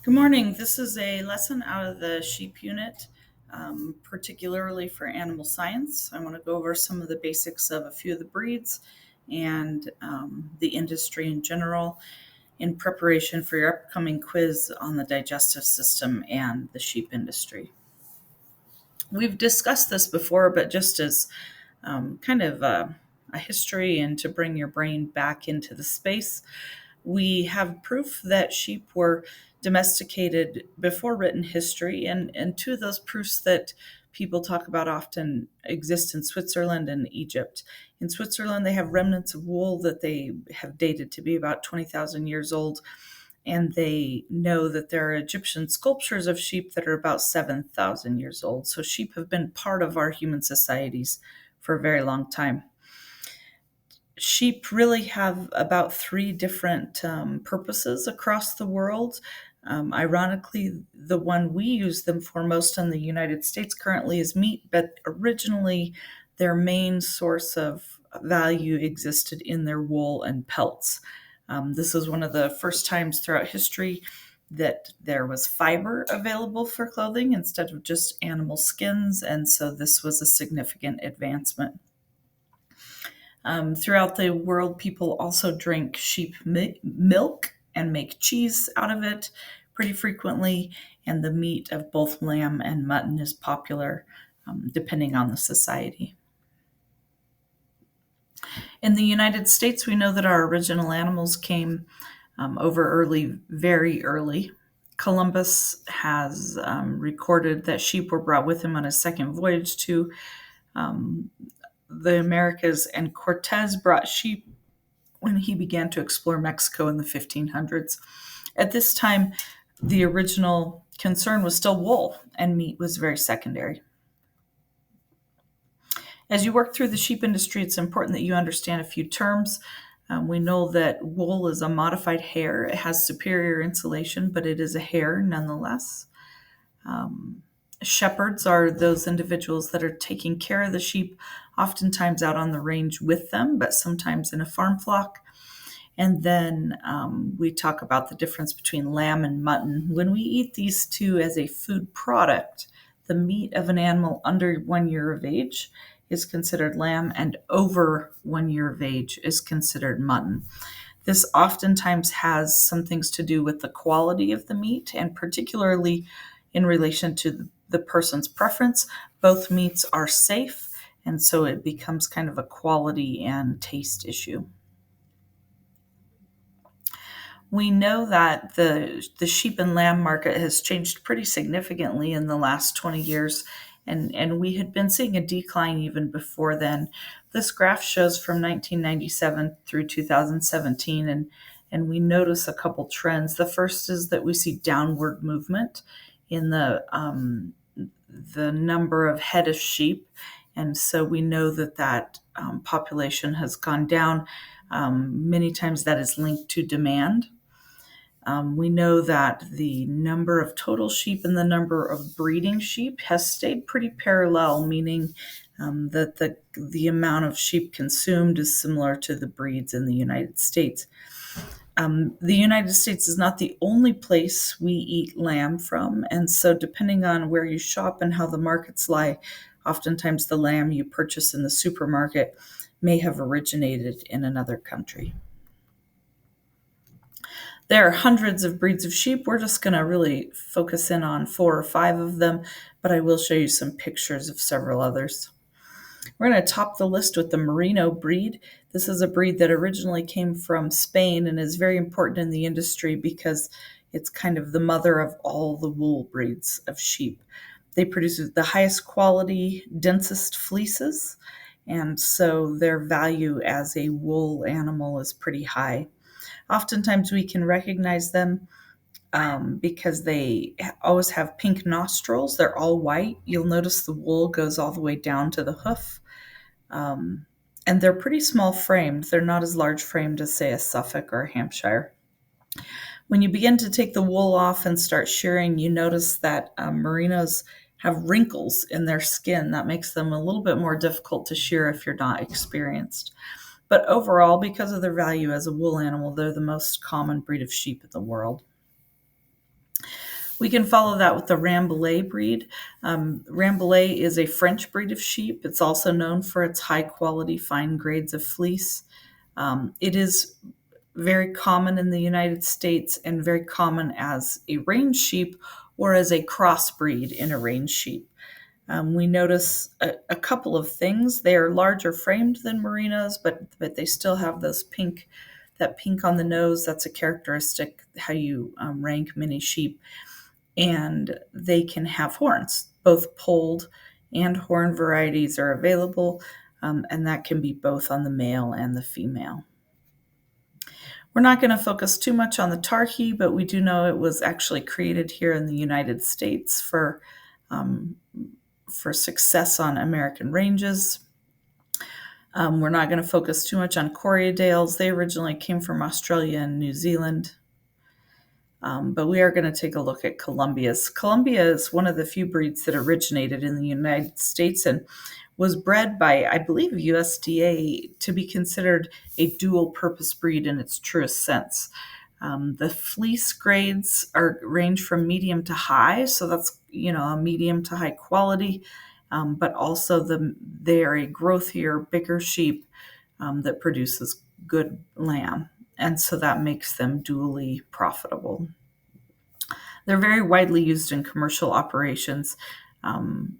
Good morning. This is a lesson out of the sheep unit, particularly for animal science. I want to go over some of the basics of a few of the breeds and the industry in general in preparation for your upcoming quiz on the digestive system and the sheep industry. We've discussed this before, but just as kind of a history and to bring your brain back into the space, we have proof that sheep were domesticated before written history, and two of those proofs that people talk about often exist in Switzerland and Egypt. In Switzerland, they have remnants of wool that they have dated to be about 20,000 years old, and they know that there are Egyptian sculptures of sheep that are about 7,000 years old. So sheep have been part of our human societies for a very long time. Sheep really have about three different purposes across the world. Ironically, the one we use them for most in the United States currently is meat, but originally their main source of value existed in their wool and pelts. This was one of the first times throughout history that there was fiber available for clothing instead of just animal skins, and so this was a significant advancement. Throughout the world, people also drink sheep milk and make cheese out of it pretty frequently, and the meat of both lamb and mutton is popular depending on the society. In the United States, we know that our original animals came over early, very early. Columbus has recorded that sheep were brought with him on his second voyage to um, the Americas, and Cortez brought sheep when he began to explore Mexico in the 1500s. At this time, the original concern was still wool, and meat was very secondary. As you work through the sheep industry, it's important that you understand a few terms. We know that wool is a modified hair. It has superior insulation, but it is a hair nonetheless. Um, Shepherds are those individuals that are taking care of the sheep, oftentimes out on the range with them, but sometimes in a farm flock. And then we talk about the difference between lamb and mutton. When we eat these two as a food product, the meat of an animal under 1 year of age is considered lamb, and over 1 year of age is considered mutton. This oftentimes has some things to do with the quality of the meat, and particularly in relation to the person's preference. Both meats are safe, and so it becomes kind of a quality and taste issue. We know that the sheep and lamb market has changed pretty significantly in the last 20 years, and we had been seeing a decline even before then. This graph shows from 1997 through 2017, and we notice a couple trends. The first is that we see downward movement in the number of head of sheep, and so we know that population has gone down. Many times that is linked to demand. We know that the number of total sheep and the number of breeding sheep has stayed pretty parallel, meaning that the amount of sheep consumed is similar to the breeds in the United States. The United States is not the only place we eat lamb from, and so depending on where you shop and how the markets lie, oftentimes the lamb you purchase in the supermarket may have originated in another country. There are hundreds of breeds of sheep. We're just going to really focus in on 4 or 5 of them, but I will show you some pictures of several others. We're going to top the list with the Merino breed. This is a breed that originally came from Spain and is very important in the industry because it's kind of the mother of all the wool breeds of sheep. They produce the highest quality, densest fleeces, and so their value as a wool animal is pretty high. Oftentimes we can recognize them because they always have pink nostrils. They're all white. You'll notice the wool goes all the way down to the hoof. And they're pretty small framed. They're not as large framed as, say, a Suffolk or a Hampshire. When you begin to take the wool off and start shearing, you notice that merinos have wrinkles in their skin. That makes them a little bit more difficult to shear if you're not experienced. But overall, because of their value as a wool animal, they're the most common breed of sheep in the world. We can follow that with the Rambouillet breed. Rambouillet is a French breed of sheep. It's also known for its high quality, fine grades of fleece. It is very common in the United States and very common as a range sheep or as a crossbreed in a range sheep. We notice a couple of things. They are larger framed than merinos, but they still have that pink on the nose. That's a characteristic how you rank mini sheep, and they can have horns. Both polled and horn varieties are available, and that can be both on the male and the female. We're not going to focus too much on the Tarhi, but we do know it was actually created here in the United States um, for success on American ranges. We're not going to focus too much on Corriedales. They originally came from Australia and New Zealand. But we are going to take a look at Columbias. Columbia is one of the few breeds that originated in the United States and was bred by, I believe, USDA to be considered a dual purpose breed in its truest sense. The fleece grades range from medium to high, so that's a medium to high quality, but also they are a growthier, bigger sheep that produces good lamb, and so that makes them dually profitable. They're very widely used in commercial operations,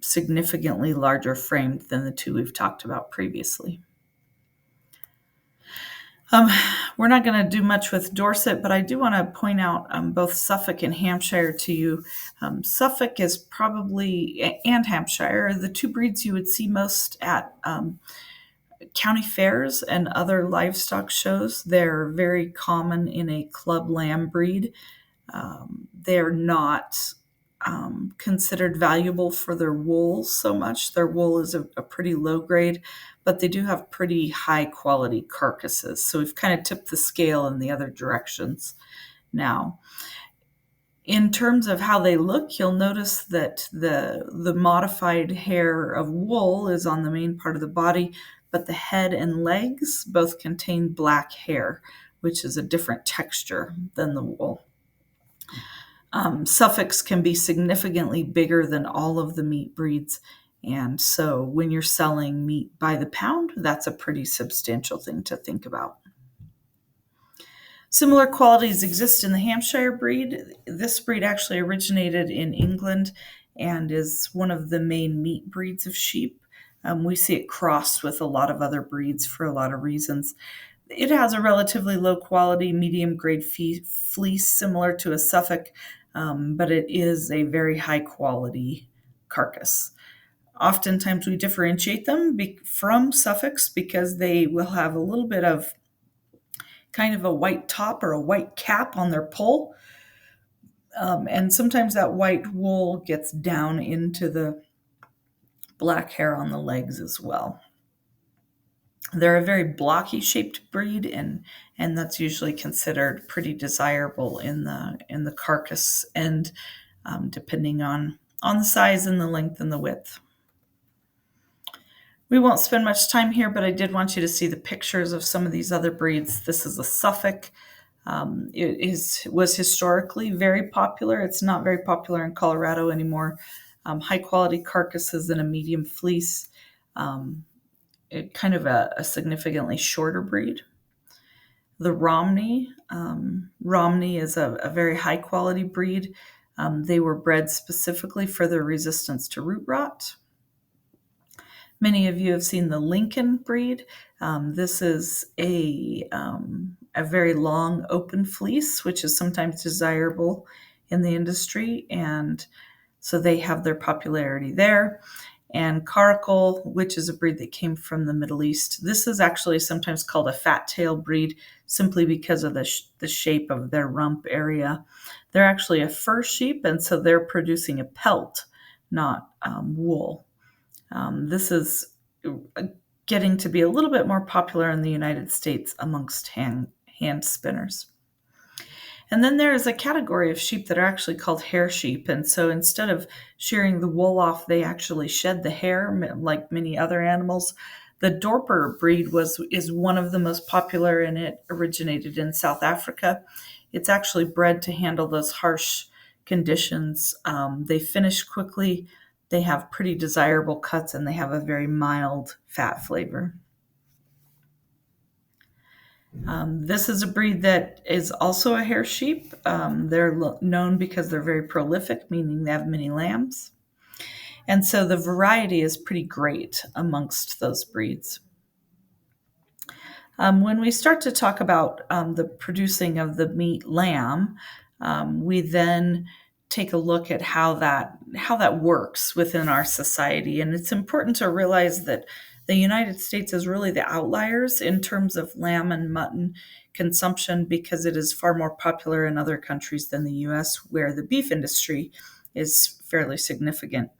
significantly larger framed than the two we've talked about previously. We're not going to do much with Dorset, but I do want to point out both Suffolk and Hampshire to you. Suffolk is probably, and Hampshire, the two breeds you would see most at county fairs and other livestock shows. They're very common in a club lamb breed. They're not considered valuable for their wool so much. Their wool is a pretty low grade, but they do have pretty high quality carcasses. So we've kind of tipped the scale in the other directions now. In terms of how they look, you'll notice that the modified hair of wool is on the main part of the body, but the head and legs both contain black hair, which is a different texture than the wool. Suffolks can be significantly bigger than all of the meat breeds, and so when you're selling meat by the pound, that's a pretty substantial thing to think about. Similar qualities exist in the Hampshire breed. This breed actually originated in England and is one of the main meat breeds of sheep. We see it crossed with a lot of other breeds for a lot of reasons. It has a relatively low quality, medium grade fleece similar to a Suffolk, but it is a very high quality carcass. Oftentimes we differentiate them from Suffolks because they will have a little bit of kind of a white top or a white cap on their poll. And sometimes that white wool gets down into the black hair on the legs as well. They're a very blocky shaped breed, and that's usually considered pretty desirable in the carcass and depending on the size and the length and the width. We won't spend much time here, but I did want you to see the pictures of some of these other breeds. This is a Suffolk. Was historically very popular. It's not very popular in Colorado anymore. High quality carcasses and a medium fleece. Kind of a significantly shorter breed. The Romney. Romney is a very high quality breed. They were bred specifically for their resistance to root rot. Many of you have seen the Lincoln breed. This is a very long open fleece, which is sometimes desirable in the industry, and so they have their popularity there. And Caracal, which is a breed that came from the Middle East. This is actually sometimes called a fat tail breed simply because of the shape of their rump area. They're actually a fur sheep, and so they're producing a pelt, not wool. This is getting to be a little bit more popular in the United States amongst hand spinners. And then there is a category of sheep that are actually called hair sheep. And so instead of shearing the wool off, they actually shed the hair like many other animals. The Dorper breed is one of the most popular, and it originated in South Africa. It's actually bred to handle those harsh conditions. They finish quickly, they have pretty desirable cuts, and they have a very mild fat flavor. This is a breed that is also a hair sheep. They're known because they're very prolific, meaning they have many lambs. And so the variety is pretty great amongst those breeds. When we start to talk about the producing of the meat lamb, we then take a look at how that works within our society. And it's important to realize that the United States is really the outliers in terms of lamb and mutton consumption, because it is far more popular in other countries than the US, where the beef industry is fairly significant.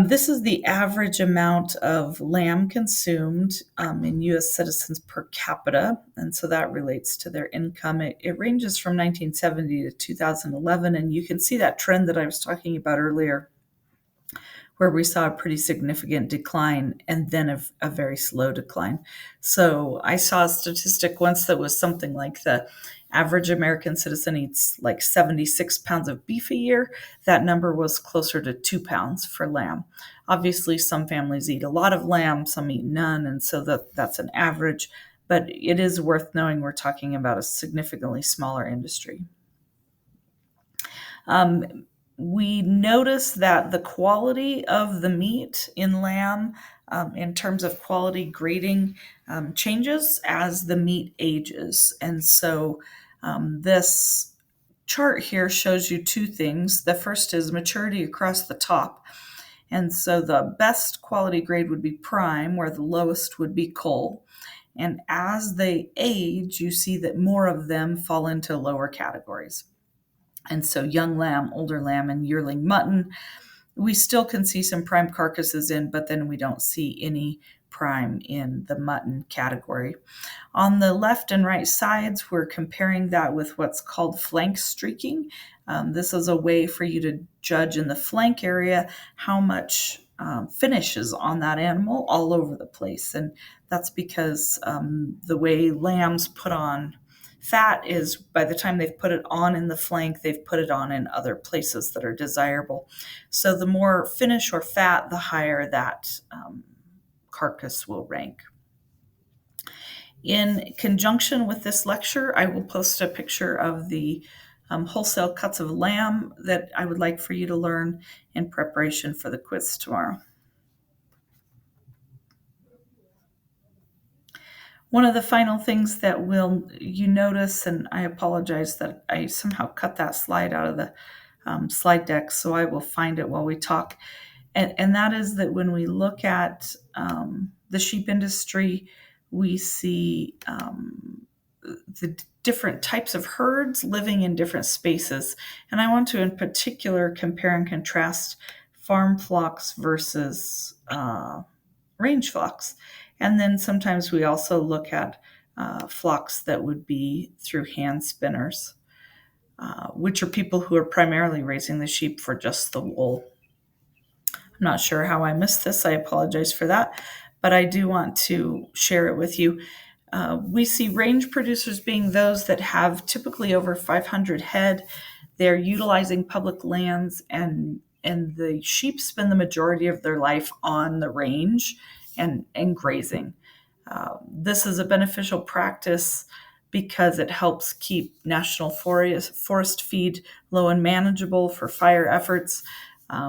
This is the average amount of lamb consumed in U.S. citizens per capita, and so that relates to their income. It ranges from 1970 to 2011, and you can see that trend that I was talking about earlier, where we saw a pretty significant decline and then a very slow decline. So I saw a statistic once that was something like the average American citizen eats like 76 pounds of beef a year. That number was closer to 2 pounds for lamb. Obviously, some families eat a lot of lamb, some eat none, and so that's an average. But it is worth knowing we're talking about a significantly smaller industry. We notice that the quality of the meat in lamb, in terms of quality grading, changes as the meat ages. And so this chart here shows you two things. The first is maturity across the top. And so the best quality grade would be prime, where the lowest would be cull. And as they age, you see that more of them fall into lower categories. And so young lamb, older lamb, and yearling mutton, we still can see some prime carcasses in, but then we don't see any prime in the mutton category. On the left and right sides, we're comparing that with what's called flank streaking. This is a way for you to judge in the flank area how much finish is on that animal all over the place. And that's because the way lambs put on fat is, by the time they've put it on in the flank, they've put it on in other places that are desirable. So the more finish or fat, the higher that carcass will rank. In conjunction with this lecture, I will post a picture of the wholesale cuts of lamb that I would like for you to learn in preparation for the quiz tomorrow. One of the final things that you notice, and I apologize that I somehow cut that slide out of the slide deck, so I will find it while we talk, and that is that when we look at the sheep industry, we see the different types of herds living in different spaces. And I want to, in particular, compare and contrast farm flocks versus range flocks. And then sometimes we also look at flocks that would be through hand spinners, which are people who are primarily raising the sheep for just the wool. I'm not sure how I missed this. I apologize for that, but I do want to share it with you. We see range producers being those that have typically over 500 head. They're utilizing public lands, and the sheep spend the majority of their life on the range and grazing. This is a beneficial practice because it helps keep national forest feed low and manageable for fire efforts.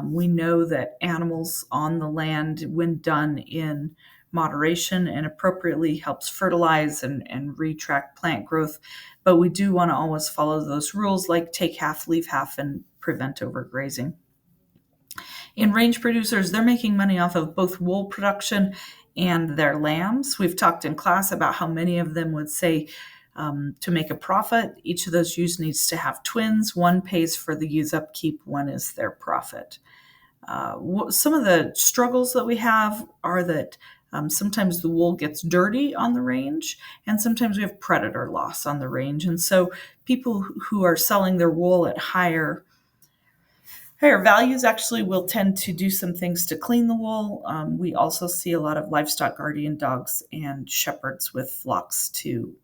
We know that animals on the land, when done in moderation and appropriately, helps fertilize and retract plant growth. But we do want to always follow those rules, like take half, leave half, and prevent overgrazing. In range producers, they're making money off of both wool production and their lambs. We've talked in class about how many of them would say to make a profit, each of those ewes needs to have twins. One pays for the ewe's upkeep, one is their profit. Some of the struggles that we have are that sometimes the wool gets dirty on the range, and sometimes we have predator loss on the range. And so people who are selling their wool at higher values actually will tend to do some things to clean the wool. We also see a lot of livestock guardian dogs and shepherds with flocks to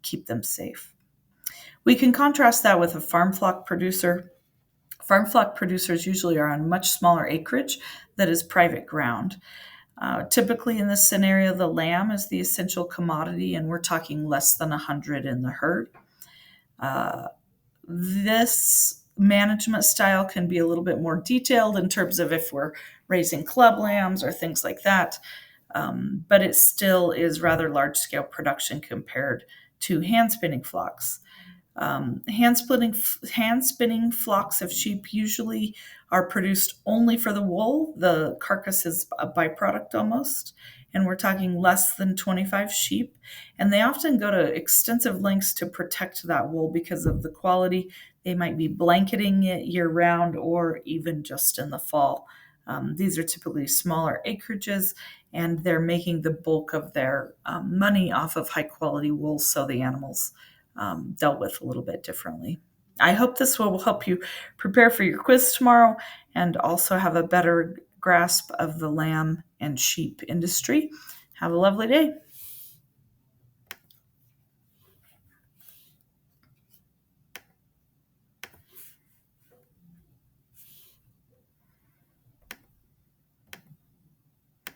keep them safe. We can contrast that with a farm flock producer. Farm flock producers usually are on much smaller acreage that is private ground. Typically, in this scenario, the lamb is the essential commodity, and we're talking less than 100 in the herd. Uh, this management style can be a little bit more detailed in terms of if we're raising club lambs or things like that, but it still is rather large scale production compared to hand spinning flocks. Hand spinning flocks of sheep usually are produced only for the wool. The carcass is a byproduct almost, and we're talking less than 25 sheep. And they often go to extensive lengths to protect that wool because of the quality. They might be blanketing it year round or even just in the fall. These are typically smaller acreages, and they're making the bulk of their money off of high quality wool, so the animals dealt with a little bit differently. I hope this will help you prepare for your quiz tomorrow and also have a better grasp of the lamb and sheep industry. Have a lovely day.